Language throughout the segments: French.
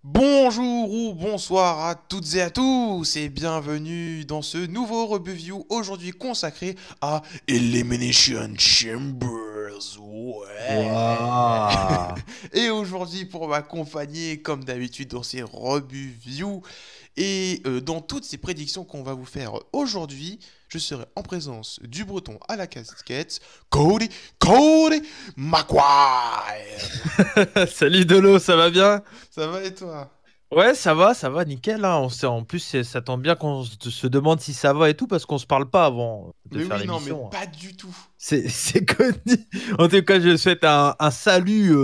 Bonjour ou bonsoir à toutes et à tous et bienvenue dans ce nouveau review aujourd'hui consacré à Elimination Chambers. Ouais. Waouh! Et aujourd'hui pour m'accompagner comme d'habitude dans ces reviews et dans toutes ces prédictions qu'on va vous faire aujourd'hui, je serai en présence du breton à la casquette, Cody Maguire. Salut Dolo, ça va bien? Ça va et toi? Ouais, ça va, nickel. Hein. En plus, ça tombe bien qu'on se demande si ça va et tout, parce qu'on se parle pas avant de Mais faire oui, non, mais l'émission. Hein. pas du tout. C'est connu. En tout cas, je souhaite un salut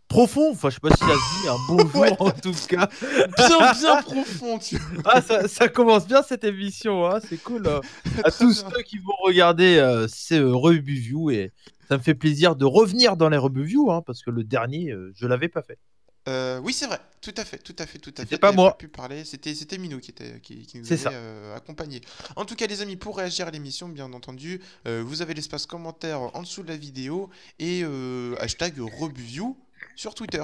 profond. Enfin, je sais pas si ça se dit, un Ouais, bonjour en tout cas. bien, bien profond, tu Ah, ça commence bien cette émission, hein. C'est cool. vois. À Très tous bien. ceux qui vont regarder ces reviews, et ça me fait plaisir de revenir dans les reviews, hein, parce que le dernier, je l'avais pas fait. Oui, c'est vrai. Tout à fait, tout à fait, tout à C'était fait. pas T'avais pas moi. pu parler. C'était Minou qui nous C'est avait ça. accompagnés. En tout cas, les amis, pour réagir à l'émission, bien entendu, vous avez l'espace commentaire en dessous de la vidéo et hashtag review sur Twitter.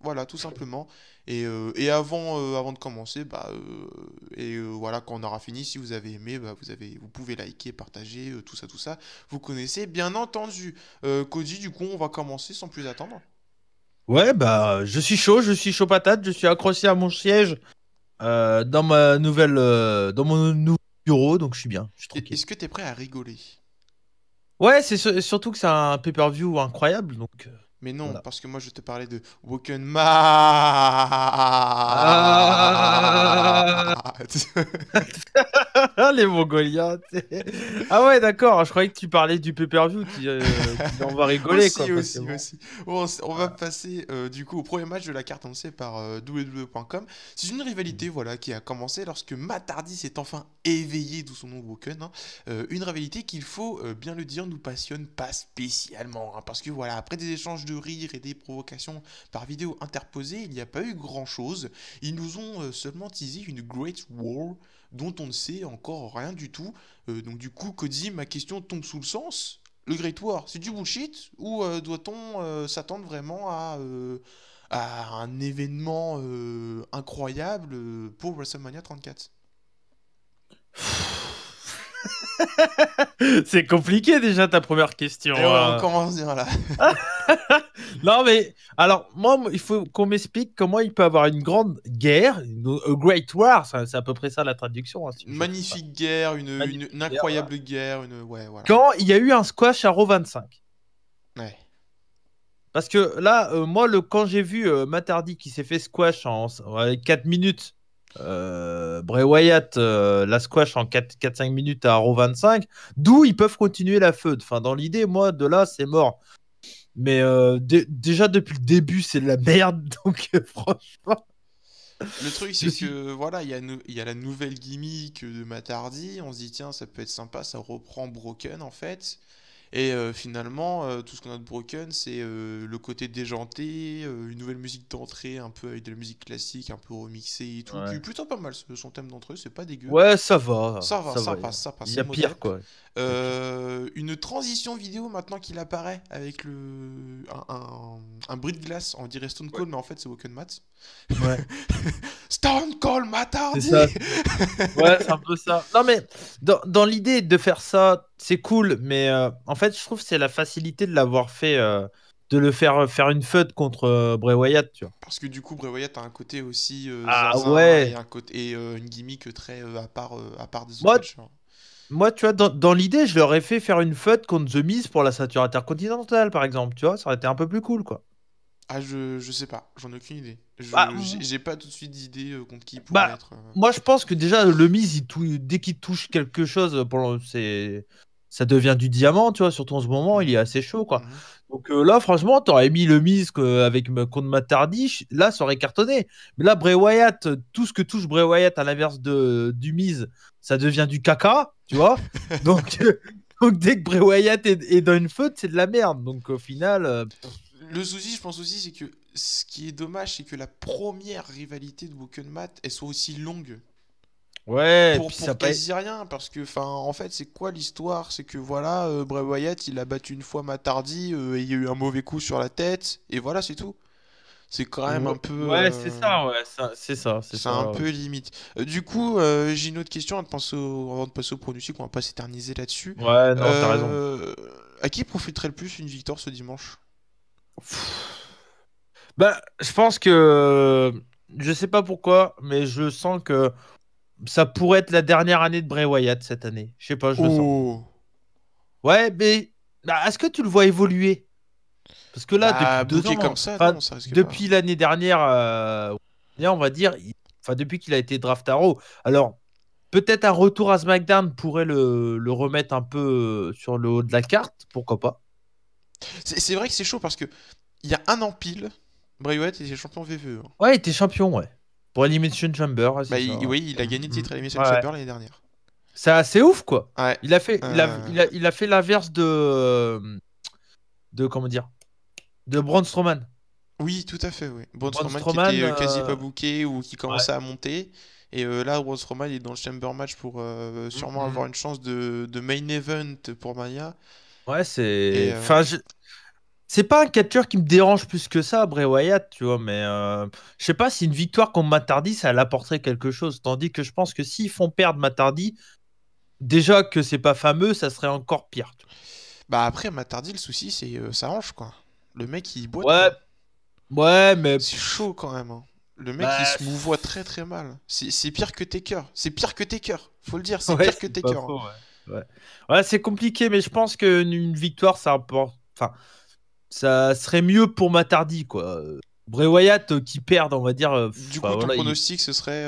Voilà, tout simplement. Et avant de commencer, voilà, quand on aura fini, si vous avez aimé, vous pouvez liker, partager, tout ça, tout ça. Vous connaissez, bien entendu. Cody, du coup, on va commencer sans plus attendre. Ouais, bah, je suis chaud patate, je suis accroché à mon siège dans mon nouveau bureau, donc je suis bien, je suis tranquille. Est-ce que t'es prêt à rigoler? Ouais, surtout que c'est un pay-per-view incroyable, donc Mais non, voilà. parce que moi je te parlais de Woken Mat. Ah, les Mongoliens. Ah ouais, d'accord, je croyais que tu parlais du pay-per-view, on va rigoler, quoi, Aussi, parce que aussi, bon. aussi. Bon, on va passer du coup au premier match de la carte annoncé par www.com. C'est une rivalité voilà, qui a commencé lorsque Matt Hardy s'est enfin éveillé, d'où son nom Woken. Hein. Une rivalité qu'il faut bien le dire nous passionne pas spécialement. Hein, parce que voilà, après des échanges de rires et des provocations par vidéo interposées, il n'y a pas eu grand chose. Ils nous ont seulement teasé une Great War dont on ne sait encore rien du tout. Donc du coup, Cody, ma question tombe sous le sens. Le Great War, c'est du bullshit ou doit-on s'attendre vraiment à un événement incroyable pour WrestleMania 34? C'est compliqué déjà ta première question. Et ouais, on commence bien là. Non, mais alors, moi, il faut qu'on m'explique comment il peut avoir une grande guerre, a Great War, c'est à peu près ça la traduction, hein, si Une je ne me trompe pas. magnifique guerre, Magnifique une guerre, voilà. incroyable guerre, une... Ouais, voilà. Quand il y a eu un squash à Raw 25. Ouais. Parce que là, moi, quand j'ai vu Matt Hardy qui s'est fait squash avec 4 minutes, Bray Wyatt, la squash en 4-5 minutes à Raw 25, d'où ils peuvent continuer la feud. Enfin, dans l'idée, moi, de là, c'est mort. Mais déjà, depuis le début, c'est de la merde. Donc, franchement, Le truc, je c'est suis. que voilà, il y a la nouvelle gimmick de Matt Hardy. On se dit, tiens, ça peut être sympa, ça reprend Broken en fait. Et finalement, tout ce qu'on a de Broken, c'est le côté déjanté, une nouvelle musique d'entrée, un peu avec de la musique classique, un peu remixée et tout, qui est Ouais. plutôt pas mal son thème d'entrée, c'est pas dégueu. Ouais, ça va, Ça va, ça va. ça passe, Il y c'est a pire, modeste. quoi. Il y a pire. Une transition vidéo maintenant qu'il apparaît avec un bris de glace, on dirait Stone Ouais. Cold, mais en fait c'est Woken Matt. Ouais. Stone Cold Matt C'est Hardy. ça. Ouais, c'est un peu ça. Non, mais dans l'idée de faire ça, c'est cool, mais en fait, je trouve que c'est la facilité de l'avoir fait, de le faire une feud contre Bray Wyatt, tu vois. Parce que du coup, Bray Wyatt a un côté aussi Ah zinzin et ouais. un côté et une gimmick très à part des autres Moi, catcheurs. moi, tu vois, dans l'idée, je leur ai fait faire une feud contre The Miz pour la ceinture intercontinentale, par exemple, tu vois, ça aurait été un peu plus cool, quoi. Ah, je sais pas, j'en ai aucune idée. Bah, J'ai pas tout de suite d'idée contre qui il pourrait bah, être. moi, je pense que déjà, le Miz, dès qu'il touche quelque chose, ça devient du diamant, tu vois, surtout en ce moment, il est Mhm, assez chaud, quoi. mhm. Donc là, franchement, t'aurais mis le Miz contre Matt Hardy, là, ça aurait cartonné. Mais là, Bray Wyatt, tout ce que touche Bray Wyatt à l'inverse du Miz, ça devient du caca, tu vois. Donc, donc dès que Bray Wyatt est dans une feud, c'est de la merde. Donc au final, Le souci, je pense aussi, c'est que ce qui est dommage, c'est que la première rivalité de Woken Matt, elle soit aussi longue. ouais, et puis ça Pour pas. quasi rien, parce que, enfin, en fait, c'est quoi l'histoire? C'est que voilà, Bray Wyatt, il a battu une fois Matt Hardy, et il y a eu un mauvais coup sur la tête, et voilà, c'est tout. C'est quand même un peu. Ouais, c'est ça, ouais, c'est C'est un ça. peu limite. Du coup, j'ai une autre question avant de passer au pronostic, on va pas s'éterniser là-dessus. Ouais, non, t'as raison. Euh, à qui profiterait le plus une victoire ce dimanche? Bah, je pense que je sais pas pourquoi, mais je sens que ça pourrait être la dernière année de Bray Wyatt cette année. Je sais pas, je le sens. Oh! Ouais, mais bah, est-ce que tu le vois évoluer? Parce que là, depuis Bah, deux booké comme ans, ça, enfin, non, ça risque pas. depuis l'année dernière, on va dire, enfin, depuis qu'il a été draft à Raw, alors peut-être un retour à SmackDown pourrait le remettre un peu sur le haut de la carte, pourquoi pas? C'est vrai que c'est chaud parce que il y a un an pile, Bray Wyatt était champion VVE, hein. Ouais, il était champion, ouais. Pour Elimination Chamber, ouais, c'est Bah, ça. Ouais. oui, il a gagné le titre à l'Elimination Ouais. Chamber l'année dernière. C'est assez ouf, quoi. Ouais. Il a fait, Euh, il a fait l'inverse de comment dire, de Braun Strowman. Oui, tout à fait, oui. Braun Braun Strowman qui Strowman, était quasi pas booké ou qui ouais. commençait à monter. Et là, Braun Strowman est dans le Chamber Match pour sûrement avoir une chance de main event pour Mania. Ouais, Et c'est, enfin, c'est pas un catcheur qui me dérange plus que ça, Bray Wyatt, tu vois, mais je sais pas si une victoire contre Matt Hardy, ça l'apporterait quelque chose. Tandis que je pense que s'ils font perdre Matt Hardy, déjà que c'est pas fameux, ça serait encore pire. Tu bah après, Matt Hardy, le souci, c'est ça hanche, quoi. Le mec, il boite, vois. Ouais, quoi. ouais, mais C'est chaud quand même, hein. Le mec, il bah, se mouvoie très très mal. C'est pire que Taker. C'est pire que Taker. Faut le dire, c'est ouais, pire que c'est pas Taker, hein. faux, ouais. Ouais, ouais, c'est compliqué, mais je pense qu'une victoire, ça apporte. Enfin, ça serait mieux pour Matt Hardy, quoi. Bray Wyatt qui perd, on va dire. Du Enfin, coup, ton voilà, pronostic, ce serait.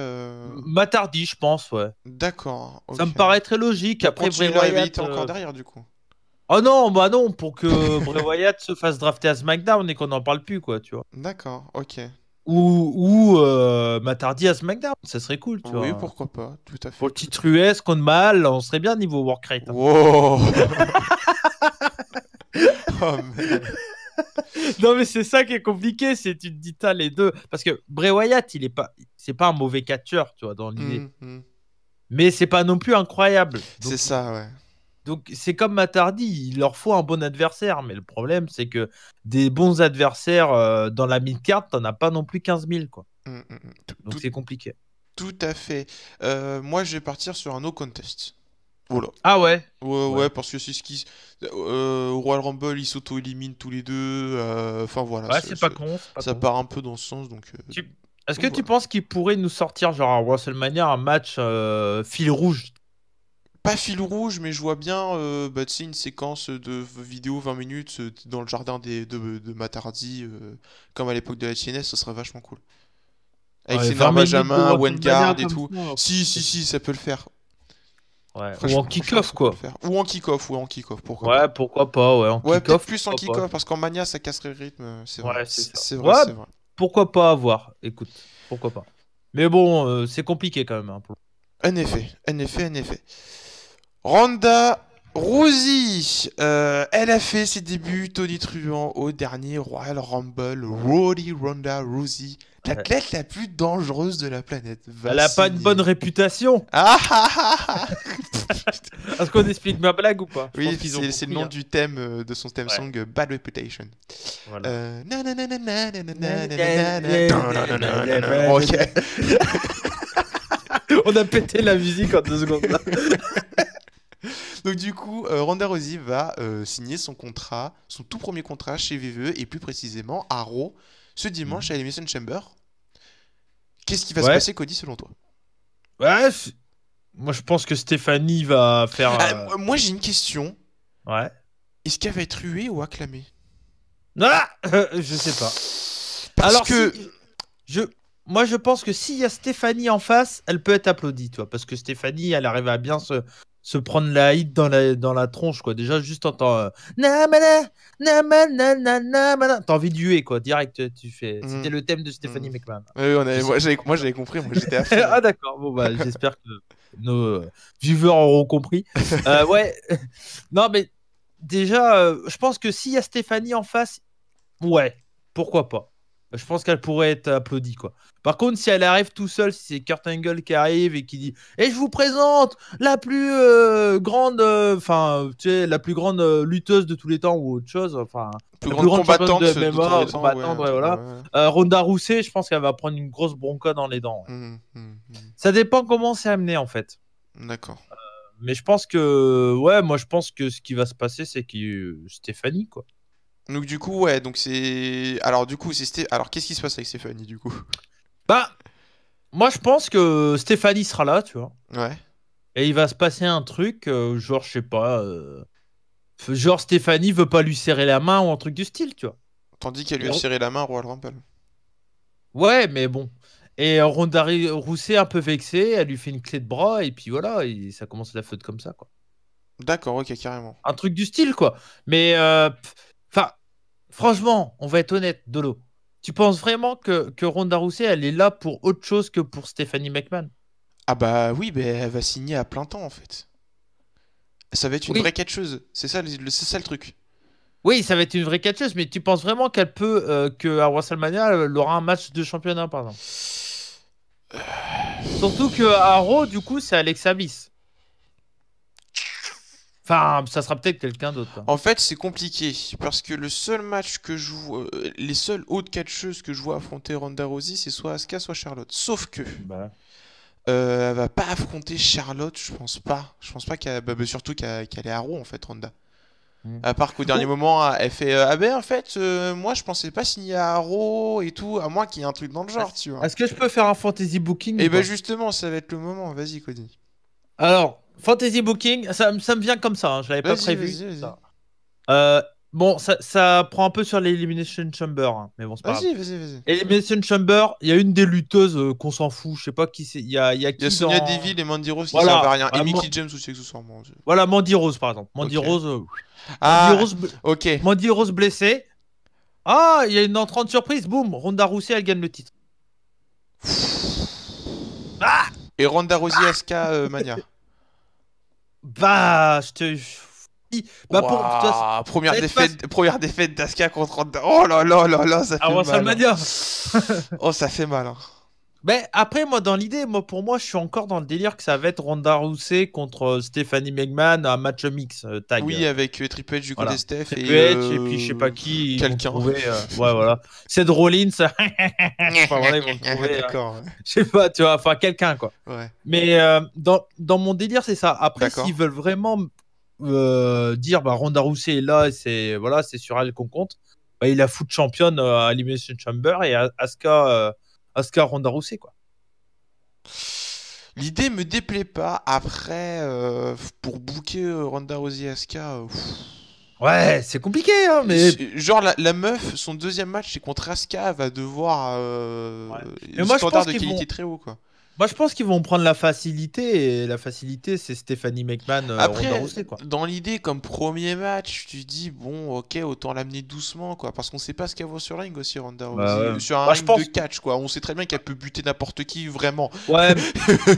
Matt Hardy, je pense, ouais. D'accord, Ça me ok. paraît très logique. Pour Après, Bray continuer la Wyatt. rivalité encore derrière, du coup. Oh non, bah non, pour que Bray Wyatt se fasse drafter à SmackDown et qu'on n'en parle plus, quoi, tu vois. D'accord, ok. Ou Matt Hardy à SmackDown, ça serait cool, tu Oui, vois. pourquoi pas, tout à Pour fait, le tout à titre fait. US contre Mahal, on serait bien niveau work rate, hein. Wow! Oh man. Non, mais c'est ça qui est compliqué, c'est tu te dis, t'as les deux. Parce que Bray Wyatt, c'est pas un mauvais catcheur, tu vois, dans l'idée. Mais c'est pas non plus incroyable. C'est ça, ouais. Donc c'est comme Matt Hardy, il leur faut un bon adversaire. Mais le problème, c'est que des bons adversaires dans la mid-card, t'en as pas non plus 15 000, quoi. Tout, Donc c'est compliqué. tout à fait. Moi, je vais partir sur un no contest. Voilà. Ah ouais? Ouais, Ouais. ouais, parce que c'est ce qui. Au Royal Rumble, ils s'auto-éliminent tous les deux. Enfin, voilà. Ouais, c'est pas con, c'est pas Ça con. part un peu dans ce sens, donc. Est-ce que Donc tu voilà. penses qu'il pourrait nous sortir, genre à WrestleMania, un match fil rouge? Pas fil rouge, mais je vois bien bah, tu sais, une séquence de vidéo 20 minutes dans le jardin de Matt Hardy, comme à l'époque de la TNS, ça serait vachement cool. Avec Ouais, ses 20 minutes de Benjamin, WrestleMania Wengard et comme tout. ça. Si, si, si, ça peut le faire. Ouais. Ou en Franchement, kick-off, ça peut le quoi. faire. Ou en kick-off, ouais, en kick-off, pourquoi pas. Ouais, pourquoi pas, ouais, en Ouais, peut-être kick-off, plus en pourquoi pas. kick-off, parce qu'en Mania, ça casserait le rythme, c'est vrai. Ouais, c'est ça. C'est vrai, Ouais, c'est vrai. pourquoi pas avoir, écoute, pourquoi pas. Mais bon, c'est compliqué quand même, hein, En effet, en effet, en effet. Ronda Rousey, elle a fait ses débuts tonitruants au dernier Royal Rumble. Roddy Ronda Rousey, Ouais. l'athlète la plus dangereuse de la planète, va Elle a pas une bonne signer. réputation. Ah ah ah ah. Est-ce qu'on explique ma blague ou pas? Je Oui, pense qu'ils ont c'est le compris, nom hein. du thème de son theme Ouais, song Bad Reputation. voilà. Ok. On a pété la musique en 2 secondes là. Donc du coup, Ronda Rousey va signer son contrat, son tout premier contrat chez WWE et plus précisément à Raw ce dimanche à Elimination Chamber. Qu'est-ce qui va se Ouais. passer, Cody, selon toi? Ouais, moi je pense que Stéphanie va faire. Moi, j'ai une question. Ouais. Est-ce qu'elle va être ruée ou acclamée? Ah je sais pas. Parce Alors que... moi je pense que s'il y a Stéphanie en face, elle peut être applaudie, toi, parce que Stéphanie, elle arrive à bien se prendre la hit dans la tronche, quoi. Déjà juste en temps. Namana, namana, namana. T'as envie de huer, quoi. Direct, tu fais. C'était le thème de Stephanie McMahon. Oui, Je sais moi, j'avais compris. Moi, j'étais à fond. Ah d'accord, bon bah j'espère que nos viewers auront compris. Ouais, non mais déjà, je pense que s'il y a Stéphanie en face, ouais, pourquoi pas. Je pense qu'elle pourrait être applaudie, quoi. Par contre, si elle arrive tout seule, si c'est Kurt Angle qui arrive et qui dit «Et je vous présente la plus grande, enfin, tu sais, la plus grande lutteuse de tous les temps ou autre chose, enfin, Plus la plus grande grande championne combattante de de tous MMA, les temps, ouais, combattante, un ouais, truc, voilà. ouais. Ronda Rousey, je pense qu'elle va prendre une grosse bronca dans les dents. Ouais. Ça dépend comment c'est amené, en fait. D'accord. Mais je pense que, ouais, moi, je pense que ce qui va se passer, c'est que Stéphanie, quoi. Donc du coup, ouais, donc c'est... Alors du coup, Alors qu'est-ce qui se passe avec Stéphanie, du coup? Bah, moi, je pense que Stéphanie sera là, tu vois. Ouais. Et il va se passer un truc, genre, je sais pas, genre Stéphanie veut pas lui serrer la main ou un truc du style, tu vois. Tandis qu'elle lui Et a Ro- serré la main au Royal Rumble. Ouais, mais bon. Et Rousset un peu vexée, elle lui fait une clé de bras et puis voilà, et ça commence la feud comme ça, quoi. D'accord, ok, carrément. Un truc du style, quoi. Mais, enfin, franchement, on va être honnête, Dolo. Tu penses vraiment que Ronda Rousey, elle est là pour autre chose que pour Stephanie McMahon? Ah bah oui, bah, elle va signer à plein temps, en fait. Ça va être une vraie Oui, catcheuse. C'est ça le truc. oui, ça va être une vraie catcheuse, mais tu penses vraiment qu'elle peut, qu'à WrestleMania, elle aura un match de championnat, par exemple? Surtout que à Raw, du coup, c'est Alexa Bliss. Enfin, ça sera peut-être quelqu'un d'autre, hein. En fait, c'est compliqué parce que le seul match que je vois, les seules hautes catcheuses que je vois affronter Ronda Rousey, c'est soit Asuka, soit Charlotte. Sauf que Bah. elle va pas affronter Charlotte, je pense pas. Je pense pas surtout qu'elle est à Raw en fait, Ronda. Hmm. À part qu'au dernier Oh, moment, elle fait ah ben en fait, moi je pensais pas signer à Raw et tout, à moins qu'il y ait un truc dans le genre, tu vois. est-ce que je peux faire un fantasy booking Et ou ben pas? justement, ça va être le moment. Vas-y, Cody. Alors, fantasy booking, ça me vient comme ça, hein, je l'avais pas Vas-y, prévu. vas-y, vas-y. Ça. Euh, bon, ça prend un peu sur l'Elimination Chamber, hein, mais bon, c'est pas grave. Vas-y, vas-y, vas-y. Elimination Chamber, il y a une des lutteuses qu'on s'en fout, je sais pas qui c'est. Il y a Il y a qui Sonya dans. Deville et Mandy Rose qui servent à Voilà, rien. Et Mickey James aussi, accessoirement. Voilà, Mandy Rose par exemple. Mandy Ok. Rose, Ah, ok. Mandy Rose blessée. Ah, il y a une entrante surprise, boum, Ronda Rousey, elle gagne le titre. Ah, Et Ronda Rousey Asuka Mania. bah, bah pour ça, Waouh, ça va être pas première défaite d'Asuka contre Ronda. Oh là là là là, ça à fait mal, hein. WrestleMania. Oh, ça fait mal, hein. Mais après, moi, dans l'idée, pour moi, je suis encore dans le délire que ça va être Ronda Rousey contre Stephanie McMahon, un match mix tag. Oui, avec Triple H du côté Voilà. Steph Triple et H et puis je sais pas qui ils vont quelqu'un. trouver. Ouais, voilà. Seth Rollins. Enfin, voilà, ils vont le trouver. D'accord, Je sais pas, tu vois, enfin, quelqu'un, quoi. ouais. Mais dans mon délire, c'est ça. Après, D'accord. s'ils veulent vraiment dire, bah, Ronda Rousey est là, et c'est voilà, c'est sur elle qu'on compte, bah, il la fout championne à Elimination Chamber et Asuka Ronda Rousey, quoi. L'idée me déplaît pas. Après, pour booker Ronda Rousey Asuka, Ouais, c'est compliqué, hein, mais. genre la meuf, son deuxième match c'est contre Asuka, elle va devoir Ouais. Mais le moi, je standard pense de qu'ils vont. qualité très haut, quoi. Moi, je pense qu'ils vont prendre la facilité, et la facilité, c'est Stephanie McMahon, Ronda Après, Rousey, quoi. dans l'idée, comme premier match, tu dis, bon, ok, autant l'amener doucement, quoi. Parce qu'on sait pas ce qu'elle vaut sur ring aussi, Ronda Bah, Rousey. ouais. Sur un Bah, je ring de pense. catch, quoi. On sait très bien qu'elle peut buter n'importe qui, vraiment. Ouais, mais,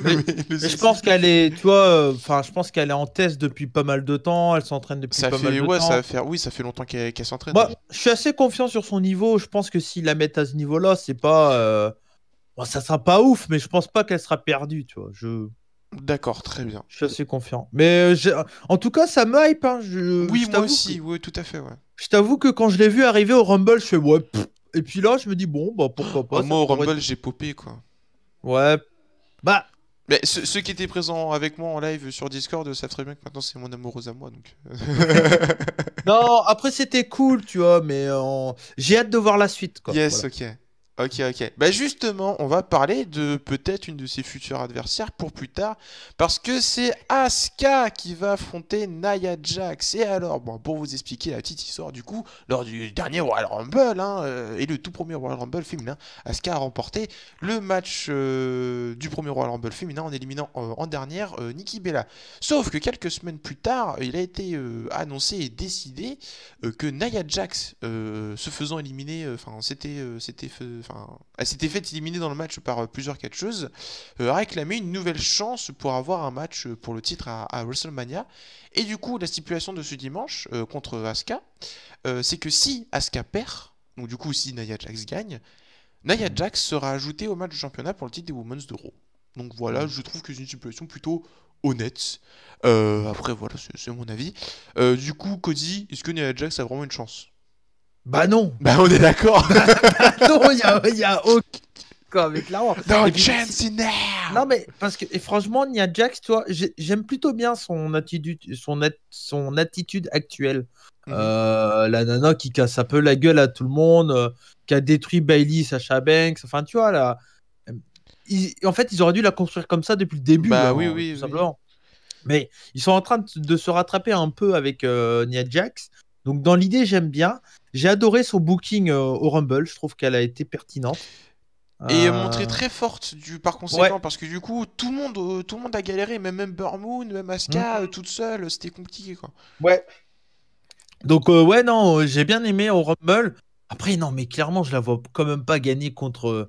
Mais le mais je souci, pense qu'elle est, tu vois, enfin, je pense qu'elle est en test depuis pas mal de temps, elle s'entraîne depuis ça pas mal fait, de ouais, ça va temps. faire, oui, ça fait longtemps qu'elle s'entraîne, Moi, oui. je suis assez confiant sur son niveau. Je pense que s'ils la mettent à ce niveau-là, c'est pas. Bon, ça sera pas ouf, mais je pense pas qu'elle sera perdue, tu vois. D'accord, très bien. Je suis assez confiant. Mais en tout cas, ça me hype, hein. Oui, Je moi t'avoue que... aussi, oui, tout à fait, ouais. je t'avoue que quand je l'ai vu arriver au Rumble, je fais ouais. Et puis là, je me dis bon, bah pourquoi Oh, pas, ça moi, au pourrait Rumble, être. j'ai popé, quoi. Ouais. Bah. Mais ceux qui étaient présents avec moi en live sur Discord savent très bien que maintenant c'est mon amoureuse à moi, donc. Non, après c'était cool, tu vois, mais j'ai hâte de voir la suite, quoi. Yes, Voilà. ok. Ok, ok. Bah justement, on va parler de peut-être une de ses futures adversaires pour plus tard, parce que c'est Asuka qui va affronter Nia Jax. Et alors, bon, pour vous expliquer la petite histoire, du coup, lors du dernier Royal Rumble, hein, et le tout premier Royal Rumble féminin, Asuka a remporté le match du premier Royal Rumble féminin en éliminant en dernière Nikki Bella. Sauf que quelques semaines plus tard, il a été annoncé et décidé que Nia Jax, se faisant éliminer, elle s'était fait éliminer dans le match par plusieurs catcheuses, a réclamé une nouvelle chance pour avoir un match pour le titre à WrestleMania. Et du coup, la stipulation de ce dimanche contre Asuka, c'est que si Asuka perd, donc du coup si Nia Jax gagne, Nia Jax sera ajoutée au match de championnat pour le titre des Women's de Raw. Donc voilà, je trouve que c'est une stipulation plutôt honnête. Après, voilà, c'est mon avis. Du coup, Cody, est-ce que Nia Jax a vraiment une chance? Bah non. Bah, on est d'accord. Non, il y a aucun, mais clairement. No Et puis, chance in there. non, mais parce que et franchement, Nia Jax, tu vois, j'aime plutôt bien son attitude actuelle. La nana qui casse un peu la gueule à tout le monde, qui a détruit Bailey, Sasha Banks. Enfin, tu vois, là. En fait, ils auraient dû la construire comme ça depuis le début, Bah là, oui, tout oui, oui. simplement. Mais ils sont en train de se rattraper un peu avec Nia Jax. Donc, dans l'idée, j'aime bien. J'ai adoré son booking au Rumble. Je trouve qu'elle a été pertinente. Et montrée très forte par conséquent, Ouais. parce que du coup, tout le monde a galéré, même Ember Moon, même Asuka, toute seule, c'était compliqué, quoi. Ouais. Donc, ouais, non, j'ai bien aimé au Rumble. Après, non, mais clairement, je la vois quand même pas gagner contre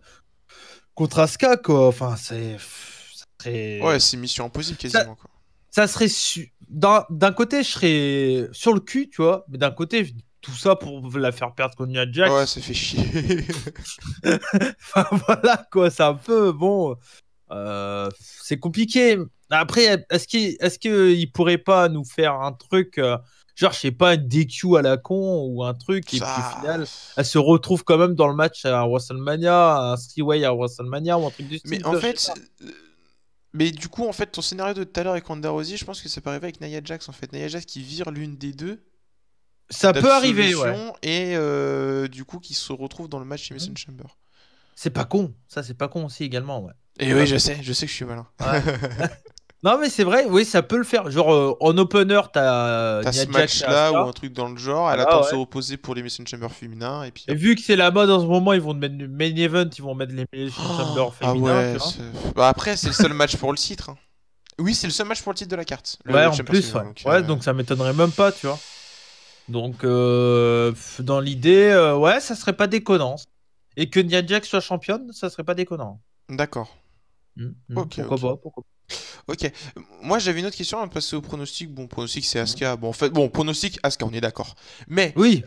Asuka, quoi. Enfin, ça Ouais, serait. c'est mission impossible Ça, quasiment, quoi. ça serait. D'un côté, je serais sur le cul, tu vois. Mais d'un côté, tout ça pour la faire perdre contre Nia Ouais, Jax. ça fait chier. Enfin, voilà, quoi. C'est un peu. Bon. C'est compliqué. Après, est-ce qu'il pourrait pas nous faire un truc, genre, je sais pas, une DQ à la con ou un truc, et puis au Ça. final, elle se retrouve quand même dans le match à WrestleMania, un three-way à WrestleMania ou un truc du Mais style, en je sais fait, pas. mais du coup, en fait, ton scénario de tout à l'heure avec Ronda Rousey, je pense que ça peut arriver avec Nia Jax, en fait. Nia Jax qui vire l'une des deux Ça peut arriver, ouais. d'absolution et du coup qui se retrouve dans le match chez Mason Mhm. Chamber. C'est pas con. Ça, c'est pas con aussi également, ouais. Et oui, je sais que je suis malin. Ouais. Non, mais c'est vrai, oui, ça peut le faire. Genre, en opener, t'as T'as Nia ce Jax et match-là ou Asuka. un truc dans le genre, elle attend Voilà, de se ouais. reposer pour les Mason Chamber féminins et puis Et hop. vu que c'est la mode en ce moment, ils vont te mettre le main event, ils vont mettre les Elimination Chamber Oh, ah féminins, tu ouais. vois. Bah après, c'est le seul match pour le titre, hein. Oui, c'est le seul match pour le titre de la carte, Ouais, le en Chamber plus, féminin. ouais. Donc, Ouais, donc ça m'étonnerait même pas, tu vois. Donc, dans l'idée, ouais, ça serait pas déconnant. Et que Nia Jax soit championne, ça serait pas déconnant. d'accord. Ok, Pourquoi ok. pas, pourquoi Ok. Moi, j'avais une autre question avant de passer au pronostic. Bon, pronostic, c'est pas. Asuka. Bon, en fait, bon, pronostic, Asuka, on est d'accord. Mais, Oui,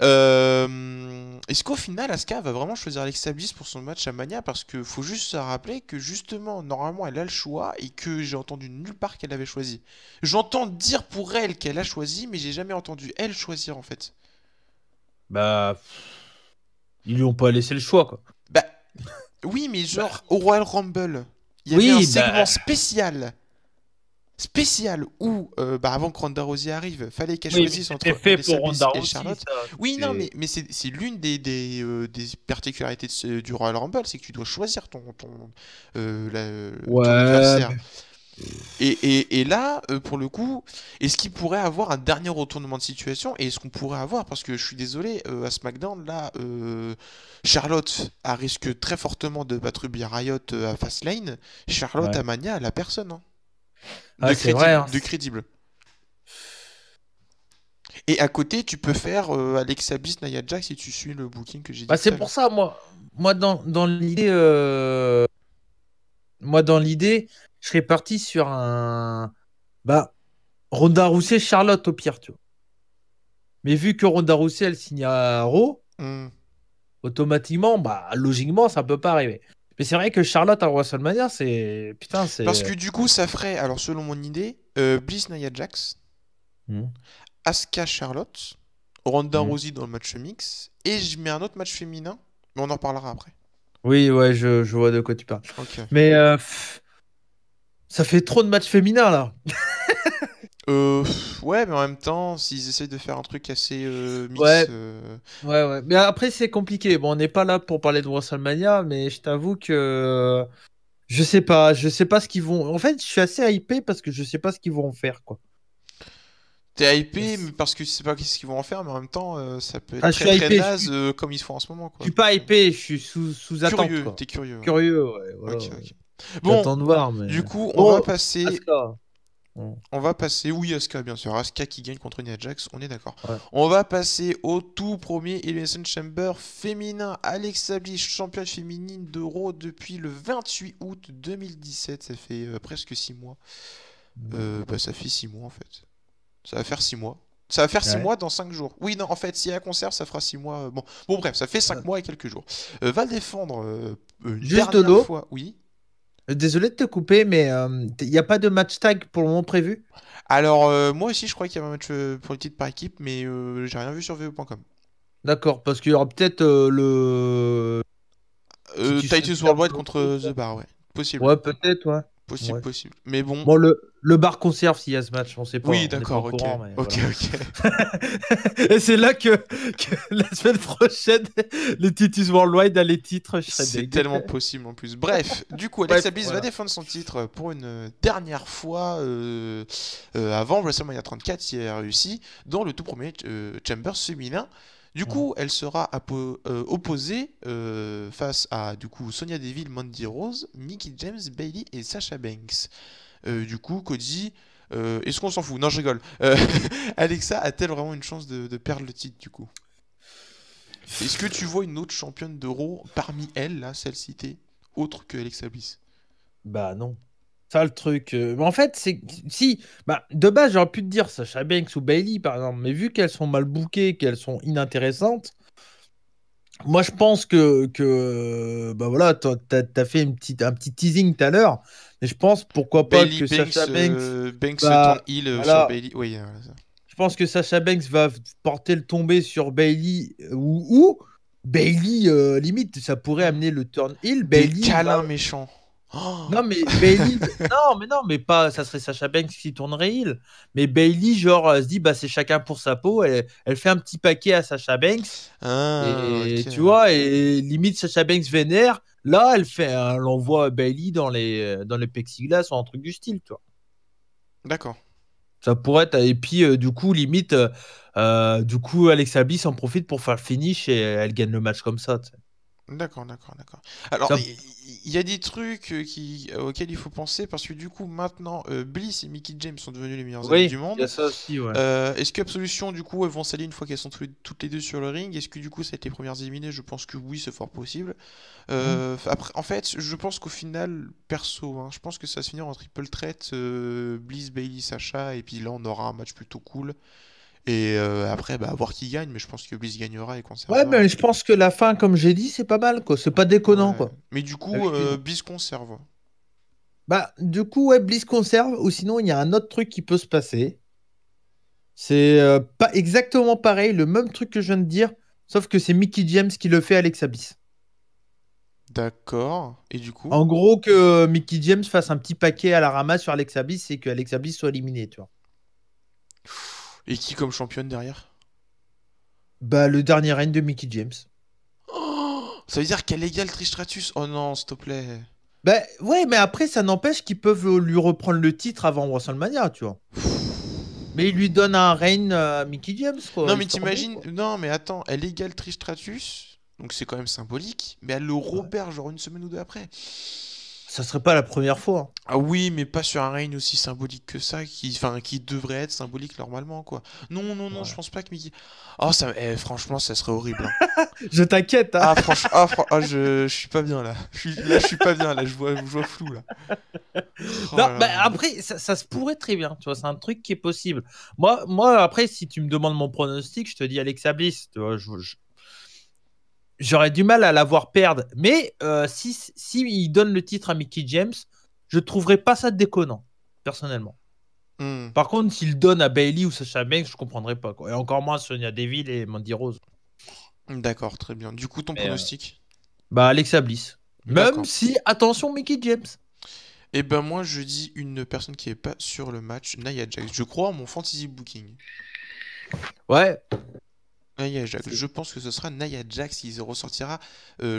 est-ce qu'au final, Asuka va vraiment choisir Alexa Bliss pour son match à Mania? Parce que faut juste se rappeler que justement, normalement, elle a le choix et que j'ai entendu nulle part qu'elle avait choisi. J'entends dire pour elle qu'elle a choisi, mais j'ai jamais entendu elle choisir en fait. bah, ils lui ont pas laissé le choix, quoi. Bah, oui, mais Bah, genre, au Royal Rumble, il y avait un oui, segment bah, spécial où, bah, avant que Ronda Rousey arrive, fallait qu'elle oui, mais choisisse c'était entre fait Alexa pour Bliss Ronda et Rousey, Charlotte. ça. Oui, non, C'était- mais c'est l'une des particularités du Royal Rumble, c'est que tu dois choisir ton Ouais, adversaire. Et là, pour le coup, est-ce qu'il pourrait avoir un dernier retournement de situation? Et est-ce qu'on pourrait avoir, parce que je suis désolé, à SmackDown, là, Charlotte a risque très fortement de battre Ruby Riott à Fastlane. Charlotte ouais. à Mania, elle a personne, hein, Ah, c'est vrai, hein. de crédible. Et à côté, tu peux faire Alexa Bliss, Nia Jax si tu suis le booking que j'ai dit Bah, tout c'est à pour l'heure. ça, moi dans l'idée, je serais parti sur un. Bah, Ronda Rousey, Charlotte au pire, tu vois. Mais vu que Ronda Rousey, elle signe à Raw, Hmm. automatiquement, bah, logiquement, ça peut pas arriver. Mais c'est vrai que Charlotte à WrestleMania, c'est. Putain, Parce c'est. que du coup, ça ferait, alors selon mon idée, Bliss, Nia Jax, Hmm. Asuka, Charlotte, Ronda Hmm. Rousey dans le match mix, et je mets un autre match féminin, mais on en reparlera après. Oui, ouais, je vois de quoi tu parles. Ok. Mais ça fait trop de matchs féminins, là. Ouais, mais en même temps, s'ils essayent de faire un truc assez mix, Ouais, ouais, ouais. Mais après, c'est compliqué. Bon, on n'est pas là pour parler de WrestleMania, mais je t'avoue que je sais pas ce qu'ils vont. En fait, je suis assez hypé parce que je sais pas ce qu'ils vont en faire, quoi. t'es hypé, mais parce que tu sais pas ce qu'ils vont en faire, mais en même temps, ça peut être Ah, je très suis très hypé. naze comme ils se font en ce moment, Je quoi. suis Donc, pas hypé. Je suis sous attente, curieux, quoi. t'es curieux, ouais. Curieux, ouais. Voilà. Ok, ok. Bon, J'attends de voir, mais du coup, bon, Asuka. Bon, oui, Asuka, bien sûr. Asuka qui gagne contre Nia Jax, on est d'accord. ouais. On va passer au tout premier Elimination Chamber féminin. Alexa Bliss, championne féminine d'Euro depuis le 28 août 2017. Ça fait presque 6 mois. Bah, ça fait 6 mois en fait. Ça va faire 6 mois. Ça va faire 6 Ouais. mois dans 5 jours. Oui, non, en fait, s'il y a un concert, ça fera 6 mois. Bon, bref, ça fait 5 mois et quelques jours. Va le défendre une Juste de dernière l'eau. fois. Oui. Désolé de te couper, mais il n'y a pas de match tag pour le moment prévu? Alors, moi aussi, je crois qu'il y avait un match pour le titre par équipe, mais j'ai rien vu sur VE.com. D'accord, parce qu'il y aura peut-être le Titus Titus Worldwide Worldwide contre contre l'autre, là. The Bar, ouais. Possible. Ouais, peut-être, ouais. Possible, Ouais. possible. Mais bon. Bon, le bar conserve s'il y a ce match, on sait pas, Oui, on n'est pas au d'accord, ok. courant, mais Ok, voilà. ok. Et c'est là que la semaine prochaine, le Titus Worldwide a les titres, je serais C'est deg. tellement possible en plus. Bref, du coup, Bref, Alexa Bliss va voilà. défendre son titre pour une dernière fois avant WrestleMania 34, si elle a réussi, dans le tout premier Chambers féminin. Du coup, elle sera opposée face à du coup Sonya Deville, Mandy Rose, Mickie James, Bayley et Sasha Banks. Du coup, Cody, est-ce qu'on s'en fout? Non, je rigole. Alexa a-t-elle vraiment une chance de perdre le titre du coup? Est-ce que tu vois une autre championne d'Euro parmi elles, là, celle citée, autre que Alexa Bliss? Bah non. Ça le truc. Mais en fait, c'est si. Bah, de base, j'aurais pu te dire Sasha Banks ou Bailey, par exemple. Mais vu qu'elles sont mal bookées, qu'elles sont inintéressantes, moi je pense que bah voilà, t'as fait un petit teasing tout à l'heure. Mais je pense pourquoi pas Bailey que Banks, Sasha Banks Banks turn va. heel sur Voilà. Bailey. Oui, voilà, ça. Je pense que Sasha Banks va porter le tombé sur Bailey ou Bailey, limite, ça pourrait amener le turn heel. Des Bailey va. câlins méchants. Oh, Non, mais Bailey. Non, mais pas. Ça serait Sasha Banks qui tournerait heel. Mais Bailey, genre, elle se dit, bah, c'est chacun pour sa peau. Elle fait un petit paquet à Sasha Banks. ah, Et ok. tu vois, et limite, Sasha Banks vénère. Là, elle envoie Bailey dans les plexiglas ou un truc du style, tu vois. D'accord. Ça pourrait être. Et puis, du coup, limite, du coup, Alexa Bliss en profite pour faire le finish et elle gagne le match comme ça, tu sais. D'accord, d'accord, d'accord. Alors, Ça, il y a des trucs auxquels il faut penser parce que du coup, maintenant, Bliss et Mickie James sont devenus les meilleurs amis oui, du il y a monde. ça aussi, ouais. Est-ce que Absolution, du coup, elles vont s'allier une fois qu'elles sont toutes les deux sur le ring? Est-ce que du coup, ça a été les premières éliminées? Je pense que oui, c'est fort possible. Hmm. Après, en fait, je pense qu'au final, perso, hein, je pense que ça va se finir en triple threat Bliss, Bailey, Sacha, et puis là, on aura un match plutôt cool. Et après, bah, voir qui gagne, mais je pense que Bliss gagnera et Ouais, conservera. mais je pense que la fin, comme j'ai dit, c'est pas mal, quoi. C'est pas déconnant, Ouais. quoi. Mais du coup, Avec une- Bliss conserve. Bah, du coup, ouais, Bliss conserve, ou sinon, il y a un autre truc qui peut se passer. C'est pas exactement pareil, le même truc que je viens de dire, sauf que c'est Mickey James qui le fait à Alexa Bliss. D'accord. Et du coup? En gros, que Mickey James fasse un petit paquet à la ramasse sur Alexa Bliss et que Alexa Bliss soit éliminée, tu vois. Et qui comme championne derrière? Bah, le dernier règne de Mickey James. Oh, ça veut dire qu'elle égale Trish Stratus? Oh non, s'il te plaît. Bah, ouais, mais après, ça n'empêche qu'ils peuvent lui reprendre le titre avant WrestleMania, tu vois. Mais il lui donne un règne à Mickey James, quoi, Non, mais histoire de, t'imagines. quoi. Non, mais attends, elle égale Trish Stratus. Donc c'est quand même symbolique. Mais elle le Ouais. repère genre une semaine ou deux après. Ça serait pas la première fois, hein. Ah oui, mais pas sur un règne aussi symbolique que ça, enfin, qui devrait être symbolique normalement, quoi. Non, non, non, je Ouais. pense pas que Mickey. Oh, franchement, ça serait horrible, hein. Je t'inquiète, hein. Ah, franchement, je suis pas bien là. Je suis pas bien là, je vois flou là. Oh Non, là bah, là. après, ça se pourrait très bien, tu vois, c'est un truc qui est possible. Moi, après, si tu me demandes mon pronostic, je te dis Alexa Bliss, tu vois, j'aurais du mal à la voir perdre. Mais si il donne le titre à Mickey James, je trouverais pas ça déconnant, personnellement. Hmm, Par contre, s'il donne à Bailey ou Sasha Banks, je comprendrais pas, quoi. Et encore moins Sonya Deville et Mandy Rose. d'accord, très bien. Du coup, ton Mais, pronostic? bah, Alexa Bliss. Même D'accord. si, attention, Mickey James. Et ben moi, je dis une personne qui est pas sur le match, Nia Jax. Je crois en mon fantasy booking. Ouais. Nia Jax. Je pense que ce sera Nia Jax qui ressortira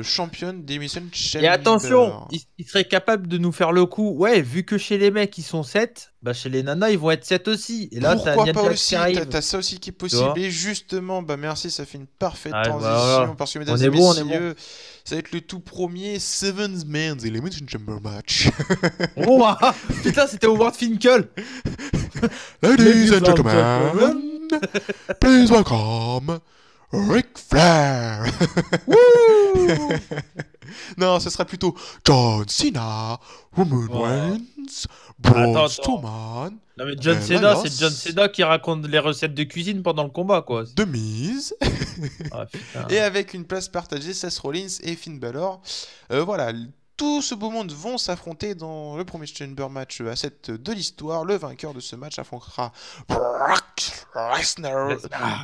championne d'Elimination Et Chamber. attention, il serait capable de nous faire le coup. Ouais, vu que chez les mecs, ils sont 7, bah chez les nanas, ils vont être 7 aussi. Et là, t'as Pourquoi Nia pas Jax aussi? qui arrive. T'as ça aussi qui est Tu possible. vois. Et justement, bah merci, ça fait une parfaite Ah, bah, transition. voilà. Parce que, On mesdames est et bon, on est bon. messieurs, ça va être le tout premier Seven's Men's Elimination Chamber match. Oh, ah, putain, c'était Howard Finkel. Ladies and gentlemen, please welcome Ric Flair. Wouh. Non, ce sera plutôt John Cena, Roman Oh. Reigns, Attends, Braun attends. Strowman, Non mais John Elias, Cena, c'est John Cena qui raconte les recettes de cuisine pendant le combat, quoi. The Miz, Ah putain. et avec une place partagée, Seth Rollins et Finn Balor. Voilà, tout ce beau monde vont s'affronter dans le premier Chamber match à 7 de l'histoire. Le vainqueur de ce match affrontera Brock Lesnar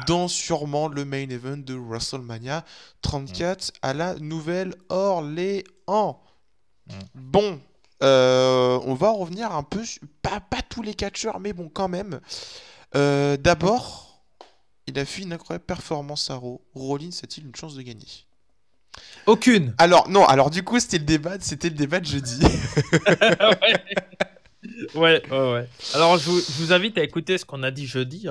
dans sûrement le main event de WrestleMania 34 à la Nouvelle-Orléans. Bon, on va revenir un peu, pas tous les catcheurs, mais bon, quand même. D'abord, il a fait une incroyable performance à Raw. Rollins a-t-il une chance de gagner? Aucune. Alors, non, alors du coup, c'était le débat de jeudi. Ouais. Alors, je vous invite à écouter ce qu'on a dit jeudi,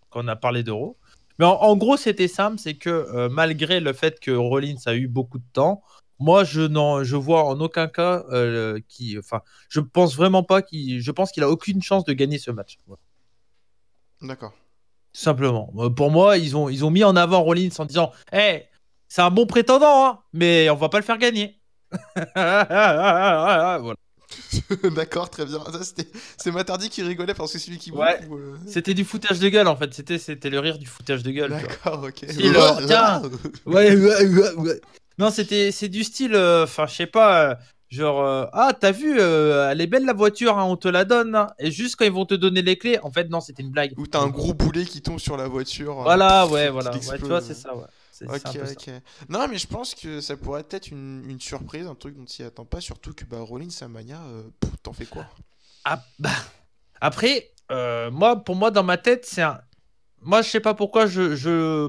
quand on a parlé d'Euro. Mais en gros, c'était simple, c'est que malgré le fait que Rollins a eu beaucoup de temps, moi, je vois en aucun cas je pense vraiment pas je pense qu'il a aucune chance de gagner ce match. Voilà. D'accord. Tout simplement. Pour moi, ils ont mis en avant Rollins en disant, hey, c'est un bon prétendant, hein, mais on va pas le faire gagner. Voilà. D'accord, très bien. C'est Matardi qui rigolait parce que c'est lui qui Ouais. bouffe ou, C'était du foutage de gueule en fait. C'était le rire du foutage de gueule. Tu vois. D'accord, ok. Style, tiens. Ouais. Non, c'est du style. Enfin, je sais pas. Genre, ah, t'as vu, elle est belle la voiture, hein, on te la donne. Hein. Et juste quand ils vont te donner les clés, en fait, non, c'était une blague. Ou t'as un gros boulet qui tombe sur la voiture. Voilà, qui ouais, voilà. Ouais, explose. tu vois, c'est ça, ouais. C'est un peu ça. Ok. Non, mais je pense que ça pourrait être une surprise, un truc dont tu attends pas, surtout que Rollins à Mania, t'en fais quoi? Ah, bah. Après, pour moi, dans ma tête, c'est un. Moi, je sais pas pourquoi,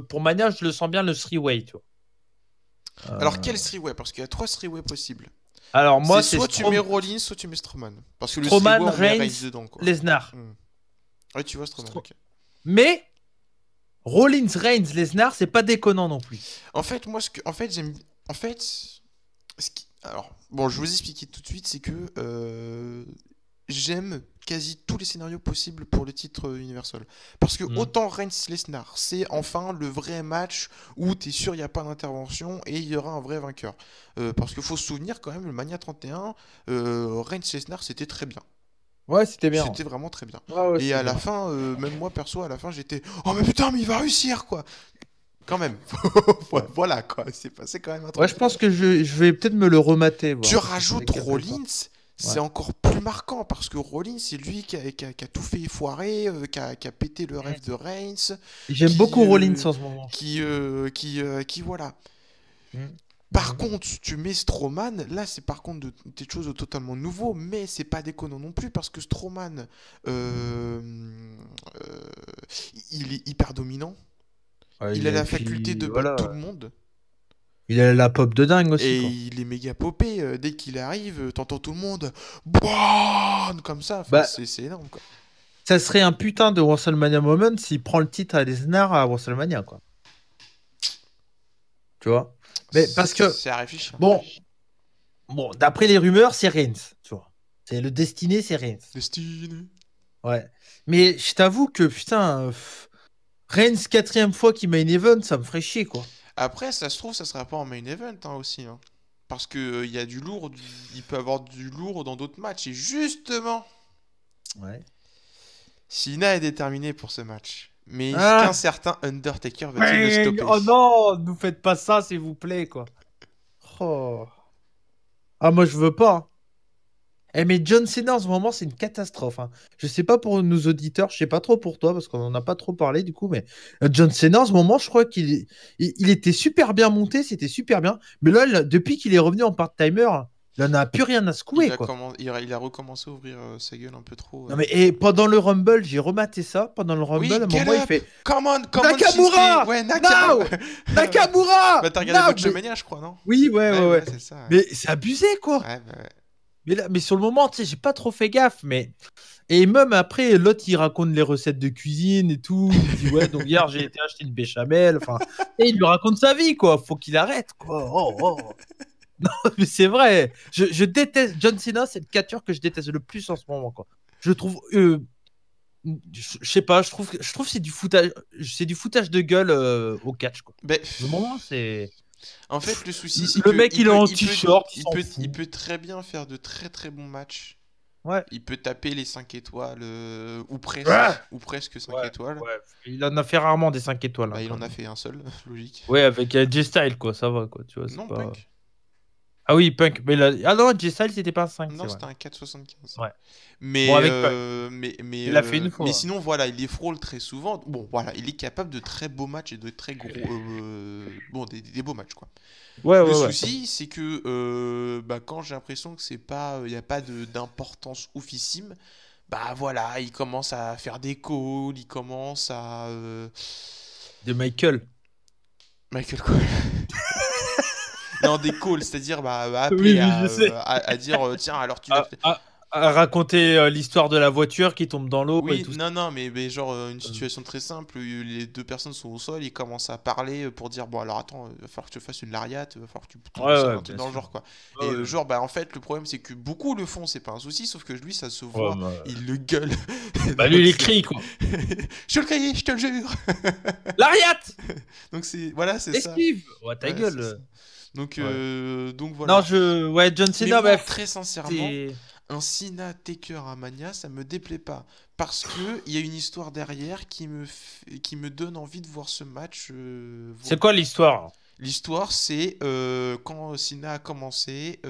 pour Mania, je le sens bien le three-way, tu vois. Alors, quel three-way? Parce qu'il y a 3 three-way possibles. Alors, moi, c'est soit tu mets Rollins, soit tu mets Strowman. Parce que le Strowman, three-way, on met Reigns, Reigns dedans, quoi. Lesnar. Ouais, tu vois Strowman, ok. Mais Rollins, Reigns, Lesnar, c'est pas déconnant non plus. En fait, moi, j'aime. En fait, alors, bon, je vais vous expliquer tout de suite, c'est que j'aime quasi tous les scénarios possibles pour le titre Universal. Parce que autant Reigns-Lesnar, c'est enfin le vrai match où t'es sûr il n'y a pas d'intervention et il y aura un vrai vainqueur. Parce qu'il faut se souvenir quand même, le Mania 31, Reigns-Lesnar, c'était très bien. Ouais, c'était bien. C'était vraiment très bien. Ouais, et à la fin, même moi perso, à la fin, j'étais « Oh mais putain, mais il va réussir, quoi !» Quand même. Voilà, quoi. C'est passé quand même un truc. Ouais, je pense que je vais peut-être me le remater. Tu rajoutes Rollins, c'est encore plus marquant parce que Rollins, c'est lui qui a tout fait foirer, qui a pété le rêve de Reigns. J'aime beaucoup Rollins en ce moment. Qui voilà. Par contre, tu mets Strowman, là c'est par contre des choses de totalement nouveau, mais c'est pas déconnant non plus parce que Strowman, il est hyper dominant. Il a la faculté de battre tout le monde. Il a la pop de dingue aussi. Et quoi. il est méga popé. Dès qu'il arrive, t'entends tout le monde BOOM comme ça. Enfin, c'est énorme, quoi. Ça serait un putain de WrestleMania moment s'il prend le titre à Lesnar à WrestleMania, quoi. Tu vois. Mais parce que. C'est à réfléchir. Bon, d'après les rumeurs, c'est Reigns. Tu vois. C'est le destiné, c'est Reigns. Destiné. Ouais. Mais je t'avoue que putain. Reigns, 4ème fois qu'il main event, ça me ferait chier, quoi. Après, ça se trouve, ça sera pas en main event aussi. Hein. Parce qu'il y a du lourd, il peut avoir du lourd dans d'autres matchs. Et justement, Cena est déterminé pour ce match. Mais qu'un certain Undertaker va-t-il le stopper? Oh non, ne faites pas ça, s'il vous plaît, quoi. Oh. Ah, moi, je veux pas. Mais John Cena en ce moment, c'est une catastrophe. Hein. Je sais pas pour nos auditeurs, je sais pas trop pour toi, parce qu'on en a pas trop parlé du coup, mais John Cena en ce moment, je crois qu'il était super bien monté, c'était super bien. Mais là, depuis qu'il est revenu en part-timer, il en a plus rien à secouer. Il a recommencé à ouvrir sa gueule un peu trop. Non, mais et pendant le Rumble, j'ai rematé ça. Pendant le Rumble, à un moment, il fait Come on, Nakamura! Ouais, Nakamura! Bah, t'as regardé Botchamania, je crois, non? Oui, ouais. C'est ça, Mais c'est abusé, quoi. Ouais. Mais sur le moment, tu sais, j'ai pas trop fait gaffe, mais. Et même après, l'autre, il raconte les recettes de cuisine et tout. Il dit, ouais, donc hier, j'ai été acheter une béchamel. Enfin, et il lui raconte sa vie, quoi. Faut qu'il arrête, quoi. Oh. Non, mais c'est vrai. Je déteste. John Cena, c'est le catcheur que je déteste le plus en ce moment, quoi. Je trouve. Je sais pas, je trouve que c'est du foutage de gueule au catch, quoi. Ben, le moment, c'est. En fait, le souci, c'est Le que mec, il est en t-shirt, il s'en il fout. peut très bien faire de très très bons matchs. Ouais. Il peut taper les 5 étoiles, Ouais. ou presque 5 Ouais, étoiles. ouais. Il en a fait rarement des 5 étoiles, hein, Bah, il quand en a même. fait un seul, logique. Ouais, avec J-Style, quoi, ça va, quoi, tu vois, c'est Non, pas... Punk. Ah oui, Punk, mais là... Ah non, J-Style, c'était pas un 5, c'est Non, vrai. c'était un 4,75. Ouais. Bon, avec Punk, il l'a fait une Mais fois. sinon, voilà, il les frôle très souvent. Bon, voilà, il est capable de très beaux matchs et de très gros. Bon, des beaux matchs, quoi. Ouais, Le ouais, ouais. souci, c'est que bah, quand j'ai l'impression que c'est pas, il n'y a pas d'importance oufissime, bah voilà, il commence à faire des calls, il commence à. De Michael. Michael Cole. Non, des calls, c'est-à-dire Oui, appeler oui, je sais. à dire tiens, alors tu vas. À raconter l'histoire de la voiture qui tombe dans l'eau et Oui, tout ça. non, non, mais genre une situation très simple, les deux personnes sont au sol, ils commencent à parler pour dire bon alors attends, va falloir que tu fasses une lariat, va falloir que tu tombes au Ouais, sol, ouais, un truc bien dans le sûr. genre quoi. Ouais, Et ouais. genre bah en fait le problème c'est que beaucoup le font, c'est pas un souci, sauf que lui ça se Ouais, voit, bah, il le gueule. bah, lui, Donc il c'est écrit, quoi. je te le cahier, je te le jure. L'Ariat! Donc c'est voilà, c'est ça. Esquive! Ouais, ta Ouais, c'est ça. gueule. Ouais. Donc Non, voilà. Ouais, John Mais Cena, moi, bref. très sincèrement, C'est. un Cena Taker à Mania, ça me déplaît pas. Parce que il y a une histoire derrière qui me donne envie de voir ce match. C'est quoi l'histoire? L'histoire, c'est quand Cena a commencé,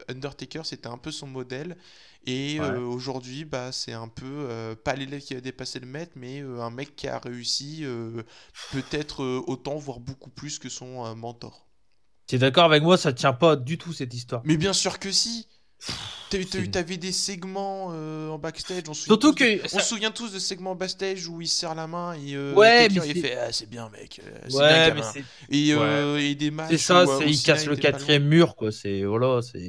Undertaker, c'était un peu son modèle. Et Ouais. aujourd'hui, bah, c'est un peu, pas l'élève qui a dépassé le maître, mais un mec qui a réussi peut-être autant, voire beaucoup plus que son mentor. T'es d'accord avec moi, ça tient pas du tout cette histoire. Mais bien sûr que si! C'est- T'avais des segments en backstage, Surtout que on se ça... souvient tous de segments backstage où il se serre la main et Ouais, mais Taker il c'est. fait ah, c'est bien mec, c'est bien Ouais, mais gamin. c'est. Ouais. Et des C'est matchs ça, où il Cena casse le était pas loin. quatrième mur, quoi. C'est. Voilà, c'est.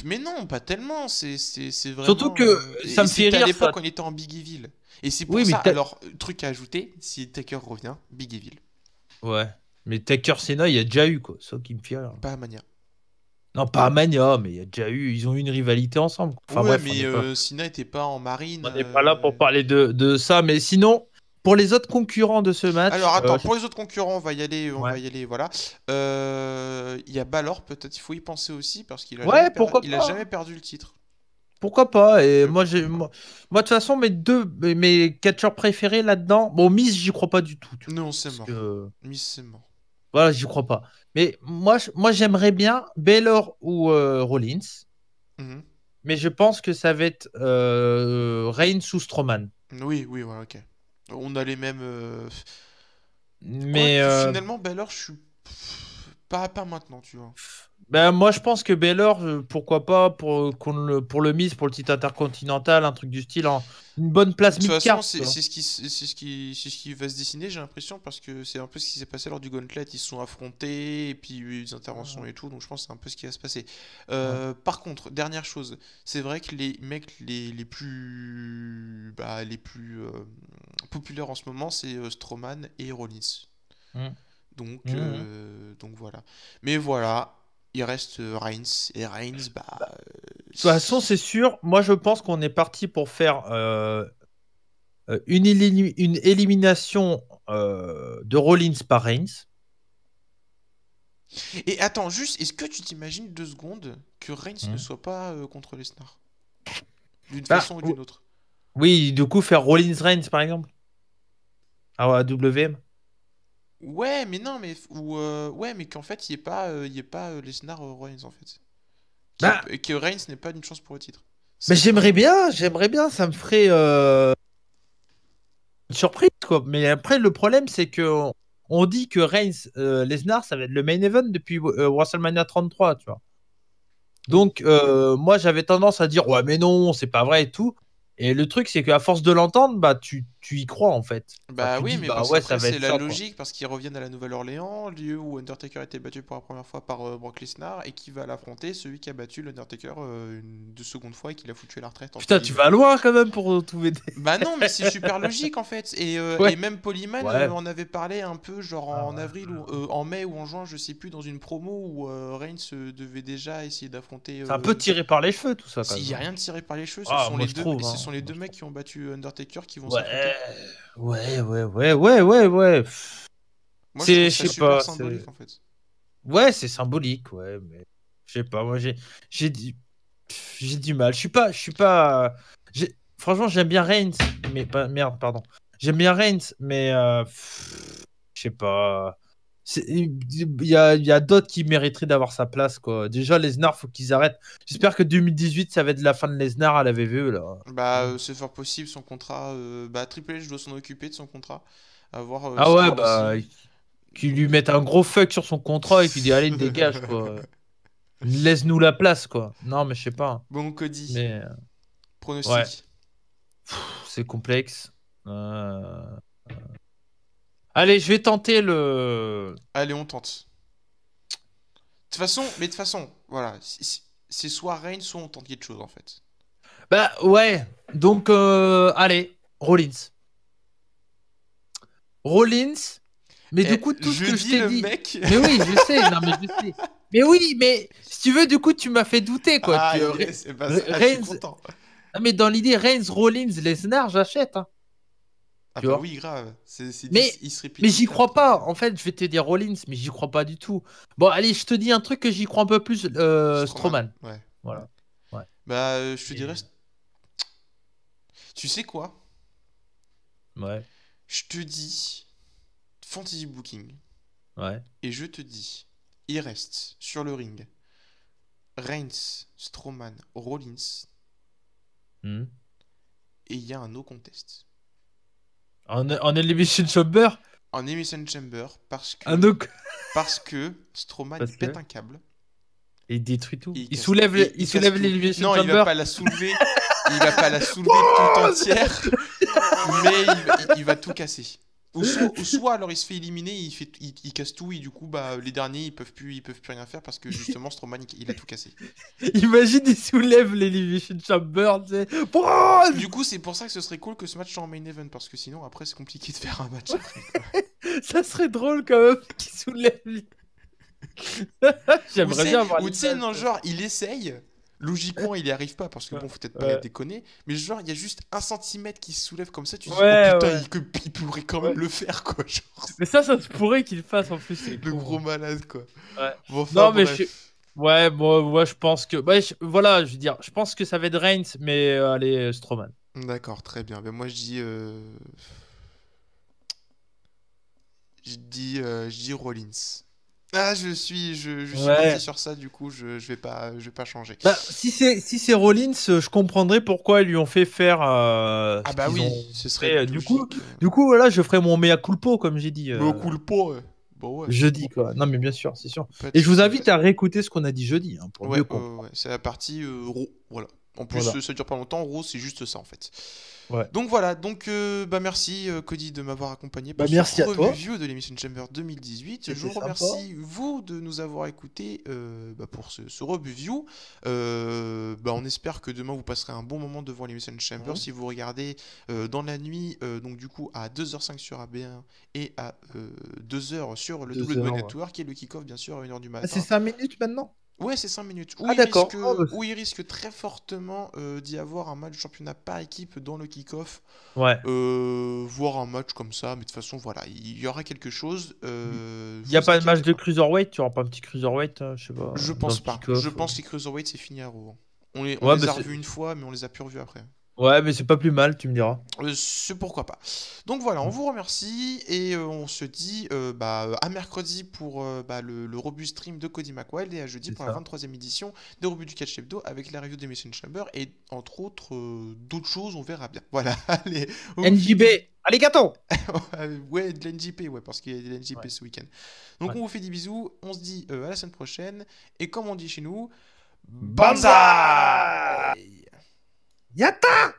Mais non, pas tellement, c'est Surtout vraiment. que ça Et me fait c'était à rire, l'époque ça. quand on était en Big Evil. Et c'est pour Oui, mais ça, alors, truc à ajouter, si Taker revient, Big Evil, Ouais. Mais Taker Cena, il y a déjà eu, quoi. Ça qui me fait rire. pas à Mania. Non, pas à Mania, mais il y a déjà eu. Ils ont eu une rivalité ensemble. Enfin Ouais, bref, mais Cena était pas en marine. on n'est pas là pour parler de ça. Mais sinon, pour les autres concurrents de ce match, Alors attends, pour les autres concurrents, on ouais. va y aller, voilà. Il y a Balor, peut-être il faut y penser aussi parce qu'il a Ouais, pourquoi il a pas? jamais perdu le titre. Pourquoi pas? Et Donc, moi, de toute façon, mes catcheurs préférés là-dedans. Bon, Miz, j'y crois pas du tout. Tu vois, non, c'est parce mort. que Miss, c'est mort. voilà, j'y crois pas. Mais moi, j'aimerais bien Baylor ou Rollins. Mhm. Mais je pense que ça va être Reigns ou Strowman. Oui, oui, voilà, ok. On a les mêmes. Mais Quoique finalement, Balor, je suis pas maintenant, tu vois. ben, moi, je pense que Baylor, pourquoi pas, pour le Miz, pour le titre intercontinental, un truc du style, une bonne De place toute façon, mid-card. Tu vois. c'est ce qui va se dessiner, j'ai l'impression, parce que c'est un peu ce qui s'est passé lors du Gauntlet. Ils se sont affrontés, et puis il y a eu des interventions et tout, donc je pense que c'est un peu ce qui va se passer. Ouais. Par contre, dernière chose, c'est vrai que les mecs les plus populaires en ce moment, c'est Strowman et Rollins. Mm. Mhm. Donc voilà. Mais voilà, il reste Reigns, et Reigns, De toute façon, c'est sûr, moi, je pense qu'on est parti pour faire une élimination de Rollins par Reigns. Et attends, juste, est-ce que tu t'imagines 2 secondes que Reigns ne Mm. soit pas contre Lesnar? D'une Bah, façon ou d'une autre. oui, du coup, faire Rollins-Reigns, par exemple, à WM. Ouais, mais non, mais ouais, mais qu'en fait, il y ait pas Lesnar Reigns en fait. Bah, Que Reigns n'ait pas d'une chance pour le titre. mais Ça serait. j'aimerais bien, ça me ferait une surprise, quoi. Mais après, le problème, c'est que on dit que Reigns, Lesnar, ça va être le main event depuis WrestleMania 33, tu vois. Oui. Donc, moi, j'avais tendance à dire, ouais, mais non, c'est pas vrai et tout. Et le truc, c'est qu'à force de l'entendre, bah, tu y crois, en fait. Enfin, Bah tu te oui, dis, mais bah parce ouais, ça qu'après va c'est être la ça, quoi. logique, parce qu'ils reviennent à la Nouvelle-Orléans, lieu où Undertaker a été battu pour la première fois par Brock Lesnar, et qui va l'affronter celui qui a battu l'Undertaker une 2 secondes fois et qui l'a foutu à la retraite, entre Putain, tu guillemets. vas loin quand même pour tout m'aider. Bah non, mais c'est super logique en fait. Ouais, Et même Polyman ouais, en avait parlé un peu, genre ah en ouais. avril ou en mai ou en juin, je sais plus, dans une promo où Reigns devait déjà essayer d'affronter. C'est un peu tiré par les cheveux, tout ça, quand S'il même, y a hein. rien de tiré par les cheveux, Ah, moi, je ce trouve, hein. sont les Moi, deux je mecs trouve. qui ont battu Undertaker qui vont Ouais, s'affronter. ouais. Moi, je trouve Ouais. ça Je sais super pas, c'est... symbolique en fait. Ouais, c'est symbolique, ouais, mais je sais pas, moi j'ai dit j'ai du mal. Franchement, j'aime bien Reigns, mais pas merde, pardon. J'aime bien Reigns, mais je sais pas. Il y a d'autres qui mériteraient d'avoir sa place, quoi. Déjà, Lesnar, faut qu'ils arrêtent. J'espère que 2018, ça va être la fin de Lesnar à la VVE, là. Bah, c'est fort possible, son contrat. Bah, Triple H doit s'en occuper de son contrat. À voir Ah ce ouais, qu'il bah, décide. qu'ils lui mettent un gros fuck sur son contrat et puis dit, allez, dégage, quoi. Laisse-nous la place, quoi. Non, mais je sais pas. Bon, Cody, Mais ouais, pronostic. c'est complexe. Euh, Allez, je vais tenter le. Allez, on tente. De toute façon, voilà. C'est soit Reigns, soit on tente quelque chose, en fait. Bah ouais. Donc, allez, Rollins. Rollins. Mais du Et coup, tout ce je que je dis t'ai le dit. mec. Mais oui, je sais. Non, mais je sais. Mais oui, mais si tu veux, du coup, tu m'as fait douter, quoi. Ah, yes, et bah, je suis Reigns. content. Ah, mais dans l'idée, Reigns, Rollins, Lesnar, j'achète, hein. Ah, Tu bah vois. oui, grave. Mais, Il se mais j'y répétit crois après. pas. En fait, je vais te dire Rollins, mais j'y crois pas du tout. Bon, allez, je te dis un truc que j'y crois un peu plus. Strowman, Strowman. ouais. Voilà. Ouais. Bah, je te Et- dirais. Tu sais quoi? Ouais. Je te dis Fantasy Booking. Ouais. Et je te dis, il reste sur le ring Reigns, Strowman, Rollins. Hmm. Et il y a un no contest. En Elimination Chamber. En Elimination Chamber Un no... parce que Strowman il Parce pète que. un câble Il détruit tout. et il Il casse soulève, et il il casse soulève tout. l'Elimination Non, il va Chamber. pas la soulever. Il va pas la soulever tout entière, mais il va tout casser. Ou soit alors il se fait éliminer, il casse tout et du coup bah les derniers ils peuvent plus rien faire parce que justement Strowman il a tout cassé. Imagine, il soulève l'Elimination Chamber, tu sais. Braun. Du coup c'est pour ça que ce serait cool que ce match soit en main event parce que sinon après c'est compliqué de faire un match après quoi. Ça serait drôle quand même qu'il soulève. J'aimerais bien avoir Ou tu sais l'image. non genre il essaye. Logiquement, il y arrive pas parce que bon, faut peut-être pas Ouais. déconner. Mais genre, il y a juste un centimètre qui se soulève comme ça. Tu dis, oh Ouais, putain, ouais. il pourrait quand Ouais. même le faire, quoi. Genre, Mais ça se pourrait qu'il le fasse en plus, c'est le gros con. malade, quoi. Ouais. Bon, enfin, Non, mais je... bref. Ouais, moi, je pense que... voilà, je veux dire, je pense que ça va être Reigns, mais allez, Strowman. D'accord, très bien. Ben, moi, je dis Rollins. Ah, je suis parti Ouais. sur ça, du coup, je vais pas changer. Bah, si c'est Rollins, je comprendrais pourquoi ils lui ont fait faire Ah ce bah qu'ils oui, ont ce serait fait. Du coup, logique. du coup, voilà, je ferai mon mea culpa, comme j'ai dit Mais au coup le pot, ouais. Bon, ouais, jeudi, quoi. Non, mais bien sûr, c'est sûr. pas de Et je vous soucis. invite à réécouter ce qu'on a dit jeudi, hein, pour Ouais, mieux comprendre. ouais. C'est la partie Raw, voilà. En plus, Voilà. ça dure pas longtemps. Raw, c'est juste ça, en fait. Ouais. Donc voilà, donc bah merci Cody de m'avoir accompagné Bah, pour ce merci à toi. review de l'émission Chamber 2018. Je C'était vous sympa. remercie vous de nous avoir écoutés bah, pour ce review. Bah, on espère que demain vous passerez un bon moment devant l'émission Chamber Mhm. si vous regardez dans la nuit, donc du coup à 2h05 sur AB1 et à 2h sur le 2 heures. WWE Ouais. Network et le kick-off bien sûr à 1h du Ah, c'est matin. 5 minutes maintenant? Ouais, c'est 5 minutes. Ah, d'accord. Ah, bah, Où il risque très fortement d'y avoir un match de championnat par équipe dans le kick-off. ouais. Voir un match comme ça, mais de toute façon, voilà, il y aura quelque chose. Il n'y a Vous pas de match inquiétez de pas. cruiserweight? Tu auras pas un petit cruiserweight, je sais pas, Je dans pense le pas. Je kick-off? pense que les Cruiserweight, c'est fini à Raw. On Ouais, les bah, a revus une fois, mais on les a plus revus après. ouais, mais c'est pas plus mal, tu me diras. C'est pourquoi pas. Donc voilà, on vous remercie et on se dit bah, à mercredi pour bah, le Rebut stream de Cody McWild et à jeudi C'est pour la ça. 23e édition des Rebuts du Catch Hebdo avec la review des Mission Chamber et entre autres d'autres choses, on verra bien. Voilà, allez, on vous fait NJB, des... allez, gâteau! ouais, de l'NJP, ouais, parce qu'il y a de l'NJP Ouais. ce week-end. Donc Ouais. on vous fait des bisous, on se dit à la semaine prochaine et comme on dit chez nous, Banzai! Banzai! Yatta!